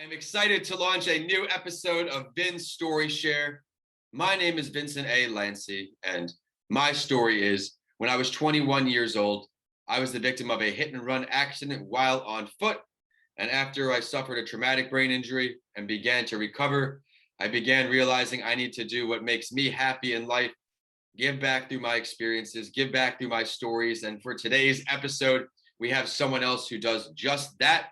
I am excited to launch a new episode of Vin's Story Share. My name is Vincent A. Lancy, and my story is when I was 21 years old, I was the victim of a hit and run accident while on foot. And after I suffered a traumatic brain injury and began to recover, I began realizing I need to do what makes me happy in life, give back through my experiences, give back through my stories. And for today's episode, we have someone else who does just that.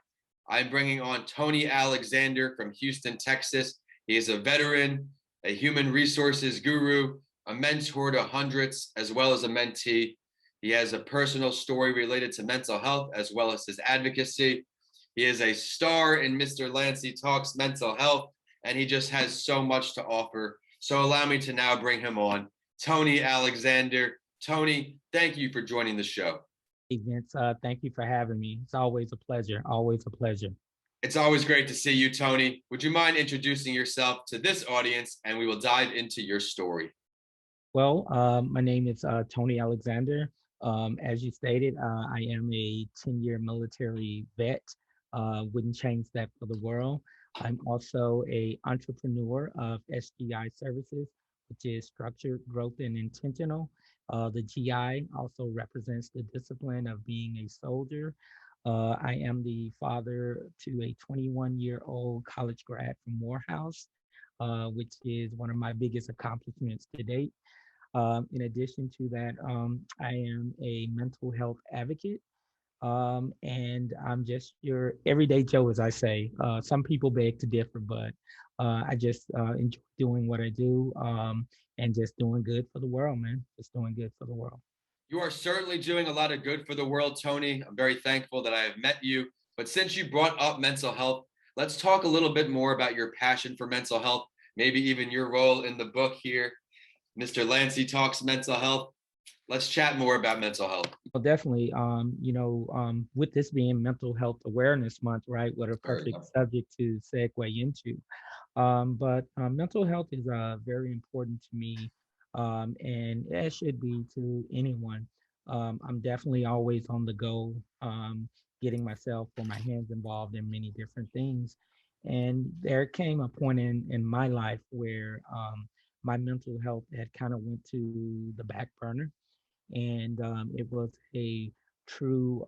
I'm bringing on Tony Alexander from Houston, Texas. He is a veteran, a human resources guru, a mentor to hundreds, as well as a mentee. He has a personal story related to mental health, as well as his advocacy. He is a star in Mr. Lancy Talks Mental Health, and he just has so much to offer. So allow me to now bring him on, Tony Alexander. Tony, thank you for joining the show. Hey, Vince, thank you for having me. It's always a pleasure, always a pleasure. It's always great to see you, Tony. Would you mind introducing yourself to this audience, and we will dive into your story? Well, my name is Tony Alexander. As you stated, I am a 10-year military vet. Wouldn't change that for the world. I'm also an entrepreneur of SGI Services, which is Structured Growth and Intentional. The GI also represents the discipline of being a soldier. I am the father to a 21-year-old college grad from Morehouse, which is one of my biggest accomplishments to date. In addition to that, I am a mental health advocate. And I'm just your everyday Joe, as I say. Some people beg to differ, but I just enjoy doing what I do, and just doing good for the world, man. Just doing good for the world. You are certainly doing a lot of good for the world, Tony. I'm very thankful that I have met you. But since you brought up mental health, let's talk a little bit more about your passion for mental health, maybe even your role in the book here, Mr. Lancy Talks Mental Health. Let's chat more about mental health. Well, definitely, with this being Mental Health Awareness Month, right? What a perfect subject to segue into. But mental health is very important to me, and it should be to anyone. I'm definitely always on the go, getting myself or my hands involved in many different things. And there came a point in my life where my mental health had kind of went to the back burner, and it was a true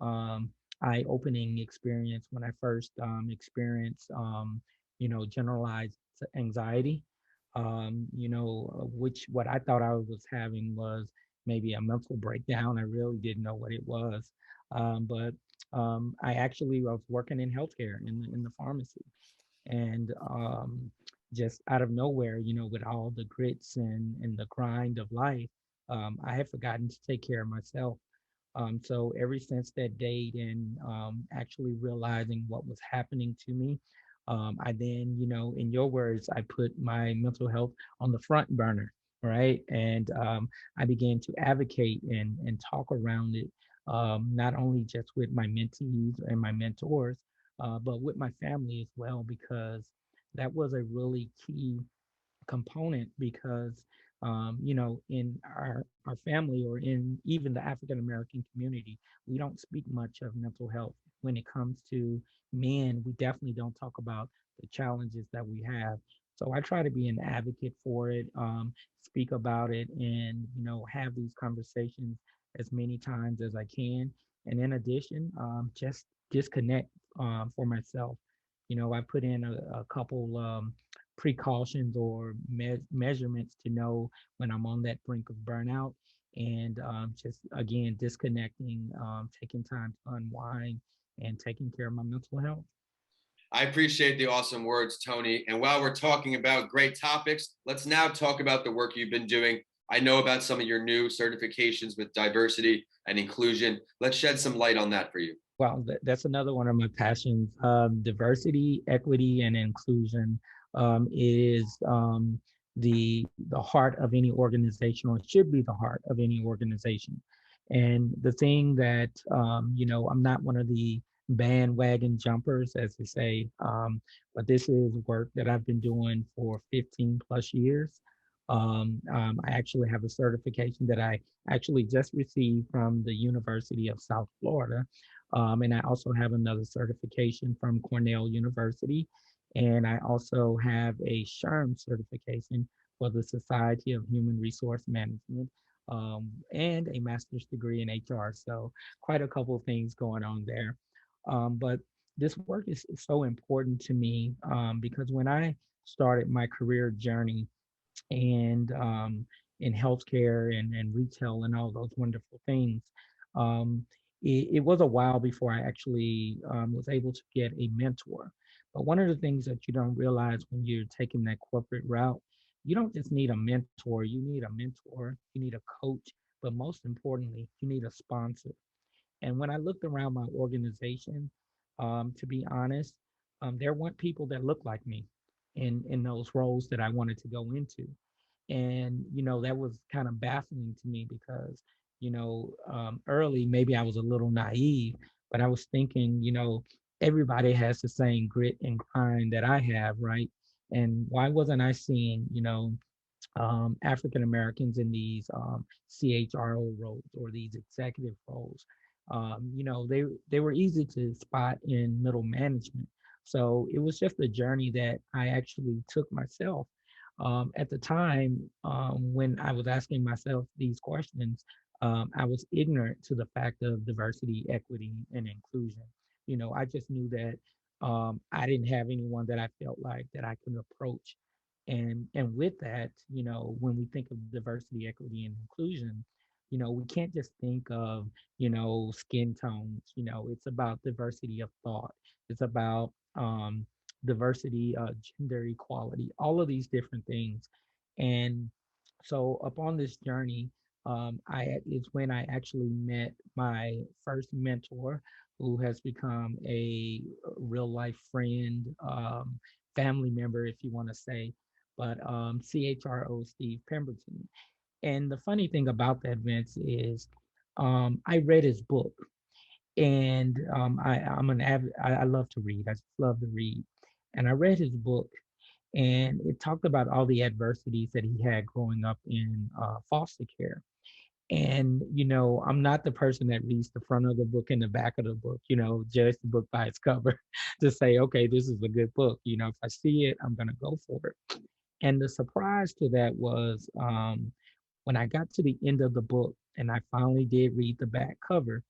eye-opening experience when I first experienced, generalized anxiety. Which what I thought I was having was maybe a mental breakdown. I really didn't know what it was, but I actually was working in healthcare in the pharmacy, and just out of nowhere, with all the grits and the grind of life, I had forgotten to take care of myself. So ever since that date and actually realizing what was happening to me, I then, in your words, I put my mental health on the front burner, right? And I began to advocate and talk around it, not only just with my mentees and my mentors, but with my family as well, because that was a really key component. Because in our family, or in even the African American community, we don't speak much of mental health. When it comes to men, we definitely don't talk about the challenges that we have. So I try to be an advocate for it, speak about it, and have these conversations as many times as I can. And in addition, just disconnect for myself. I put in a couple precautions or measurements to know when I'm on that brink of burnout, and just again disconnecting, taking time to unwind, and taking care of my mental health. I appreciate the awesome words, Tony. And while we're talking about great topics, let's now talk about the work you've been doing. I know about some of your new certifications with diversity and inclusion. Let's shed some light on that for you. Well, that's another one of my passions. Diversity, equity, and inclusion is the heart of any organization, or it should be the heart of any organization. And the thing that I'm not one of the bandwagon jumpers, as they say, but this is work that I've been doing for 15 plus years. I actually have a certification that I actually just received from the University of South Florida. And I also have another certification from Cornell University. And I also have a SHRM certification for the Society of Human Resource Management, and a master's degree in HR. So quite a couple of things going on there. But this work is so important to me, because when I started my career journey, and in healthcare and retail and all those wonderful things. It was a while before I actually was able to get a mentor. But one of the things that you don't realize when you're taking that corporate route, you don't just need a mentor, you need a mentor, you need a coach, but most importantly, you need a sponsor. And when I looked around my organization, to be honest, there weren't people that looked like me in those roles that I wanted to go into. And that was kind of baffling to me because early maybe I was a little naive, but I was thinking, everybody has the same grit and grind that I have, right? And why wasn't I seeing African Americans in these CHRO roles or these executive roles? They were easy to spot in middle management. So it was just a journey that I actually took myself. At the time, when I was asking myself these questions, I was ignorant to the fact of diversity, equity, and inclusion. I just knew that I didn't have anyone that I felt like that I could approach. And with that, when we think of diversity, equity, and inclusion, we can't just think of, skin tones. It's about diversity of thought. It's about diversity, gender equality, all of these different things. And so upon this journey, I is when I actually met my first mentor, who has become a real life friend, family member, if you want to say, but CHRO Steve Pemberton. And the funny thing about that, Vince, is I read his book, and I love to read. I just love to read, and I read his book, and it talked about all the adversities that he had growing up in foster care. And I'm not the person that reads the front of the book and the back of the book. Judge the book by its cover, to say, okay, this is a good book. If I see it, I'm gonna go for it. And the surprise to that was, when I got to the end of the book and I finally did read the back cover,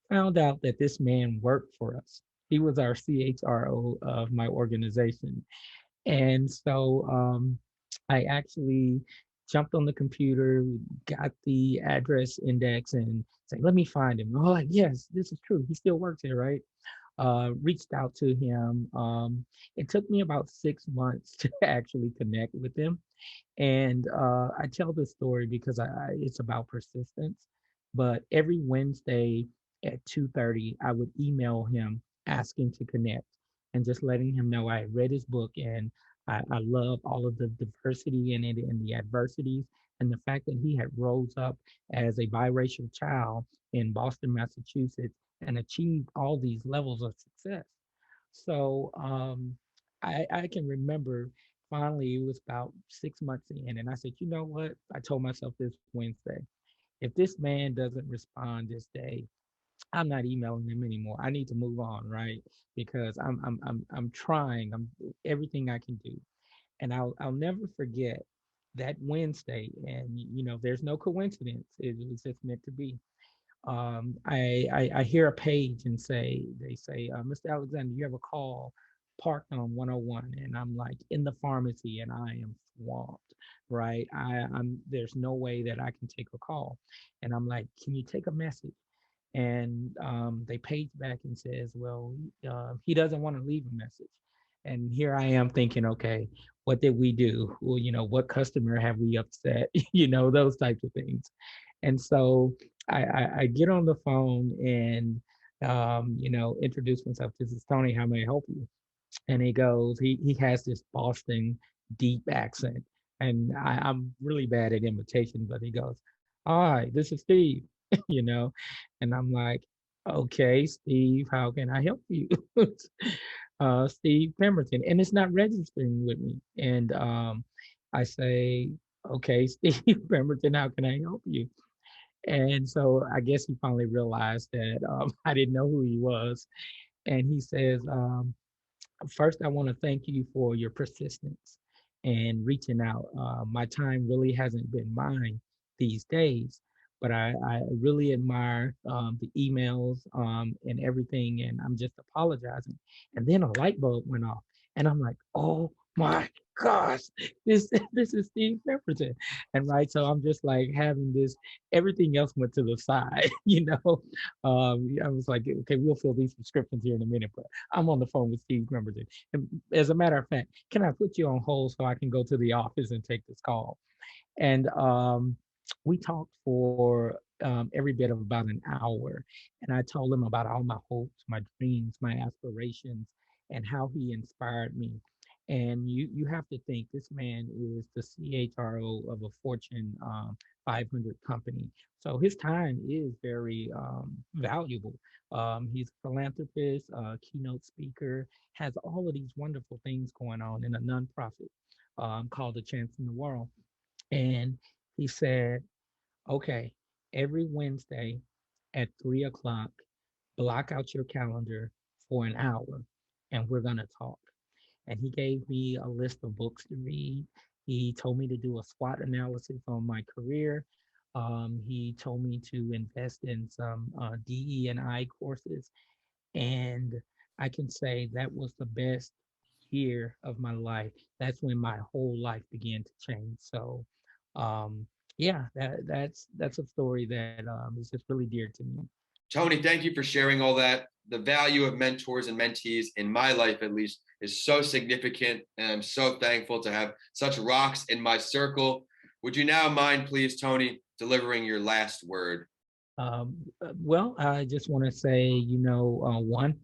found out that this man worked for us. He was our CHRO of my organization. And so I actually jumped on the computer, got the address index, and said, let me find him. And I'm like, yes, this is true. He still works here, right? Reached out to him. It took me about 6 months to actually connect with him. And I tell this story because it's about persistence. But every Wednesday at 2:30, I would email him asking to connect and just letting him know I had read his book, and I love all of the diversity in it and the adversities, and the fact that he had rose up as a biracial child in Boston, Massachusetts, and achieved all these levels of success. So I can remember, finally, it was about 6 months in, and I said, you know what? I told myself this Wednesday, if this man doesn't respond this day, I'm not emailing him anymore. I need to move on, right? Because I'm trying, I'm everything I can do. And I'll never forget that Wednesday. And there's no coincidence. It was just meant to be. I hear a page and they say, Mr. Alexander, you have a call parked on 101. And I'm like in the pharmacy and I am swamped, right? I'm there's no way that I can take a call. And I'm like, can you take a message? And they page back and says, well, he doesn't want to leave a message. And here I am thinking, okay, what did we do? Well, what customer have we upset? Those types of things. And so I get on the phone and introduce myself. This is Tony. How may I help you? And he goes, he has this Boston deep accent, and I'm really bad at imitation, but he goes, "Hi, this is Steve," you know, and I'm like, "Okay, Steve, how can I help you?" Steve Pemberton, and it's not registering with me, and I say, "Okay, Steve Pemberton, how can I help you?" And so I guess he finally realized that I didn't know who he was, and he says, first, I want to thank you for your persistence and reaching out. My time really hasn't been mine these days, but I really admire the emails and everything, and I'm just apologizing. And then a light bulb went off, and I'm like, oh my gosh, this is Steve Pemberton, and right, so I'm just like having this. Everything else went to the side, you know. I was like, okay, we'll fill these prescriptions here in a minute, but I'm on the phone with Steve Pemberton. And as a matter of fact, can I put you on hold so I can go to the office and take this call? And we talked for every bit of about an hour. And I told him about all my hopes, my dreams, my aspirations, and how he inspired me. And you have to think this man is the CHRO of a Fortune 500 company. So his time is very valuable. He's a philanthropist, keynote speaker, has all of these wonderful things going on in a nonprofit called A Chance in the World. And he said, okay, every Wednesday at 3 o'clock, block out your calendar for an hour and we're going to talk. And he gave me a list of books to read. He told me to do a SWOT analysis on my career. He told me to invest in some DE&I courses. And I can say that was the best year of my life. That's when my whole life began to change. So, um, yeah, that's a story that is just really dear to me. Tony, thank you for sharing all that. The value of mentors and mentees in my life, at least, is so significant. And I'm so thankful to have such rocks in my circle. Would you now mind, please, Tony, delivering your last word? Well, I just want to say, one,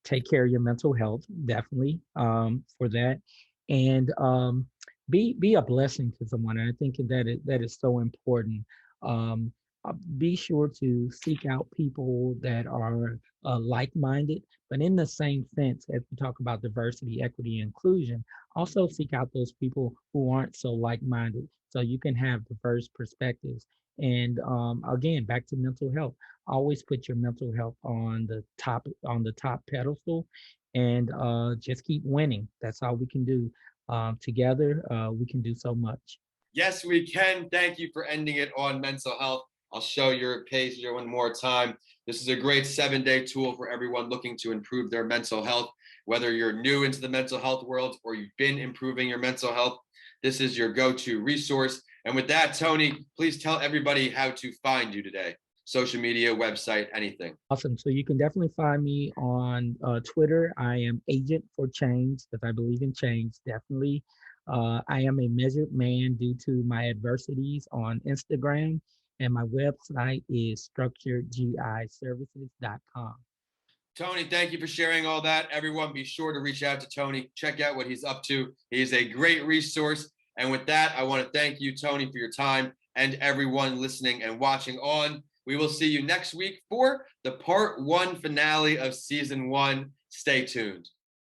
take care of your mental health, definitely, for that, and be a blessing to someone. And I think that is so important. Um, be sure to seek out people that are like-minded, but in the same sense as we talk about diversity, equity, and inclusion, also seek out those people who aren't so like-minded, so you can have diverse perspectives. And again, back to mental health. Always put your mental health on the top pedestal, and just keep winning. That's all we can do. Together, we can do so much. Yes, we can. Thank you for ending it on mental health. I'll show your page here one more time. This is a great 7-day tool for everyone looking to improve their mental health. Whether you're new into the mental health world or you've been improving your mental health, this is your go-to resource. And with that, Tony, please tell everybody how to find you today. Social media, website, anything. Awesome. So you can definitely find me on Twitter. I am Agent for Change because I believe in change, definitely. I am a measured man due to my adversities on Instagram, and my website is structuredgiservices.com. Tony, thank you for sharing all that. Everyone, be sure to reach out to Tony. Check out what he's up to. He's a great resource. And with that, I want to thank you, Tony, for your time and everyone listening and watching on. We will see you next week for the part 1 finale of season 1. Stay tuned.